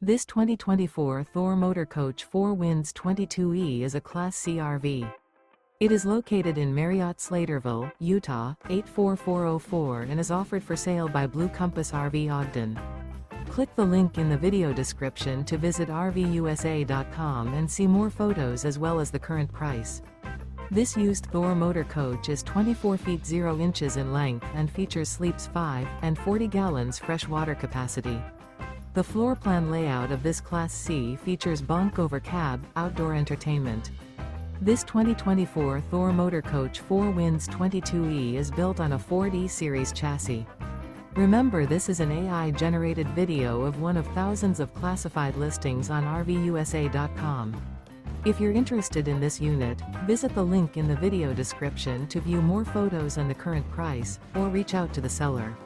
This 2024 Thor Motor Coach 4 Winds 22E is a Class C RV. It is located in Marriott-Slaterville, Utah, 84404 and is offered for sale by Blue Compass RV Ogden. Click the link in the video description to visit RVUSA.com and see more photos as well as the current price. This used Thor motor coach is 24 feet 0 inches in length and features sleeps 5 and 40 gallons fresh water capacity. The floor plan layout of this Class C features Bunk Over Cab, outdoor entertainment. This 2024 Thor Motor Coach 4 Winds 22E is built on a Ford E-Series chassis. Remember, this is an AI-generated video of one of thousands of classified listings on RVUSA.com. If you're interested in this unit, visit the link in the video description to view more photos and the current price, or reach out to the seller.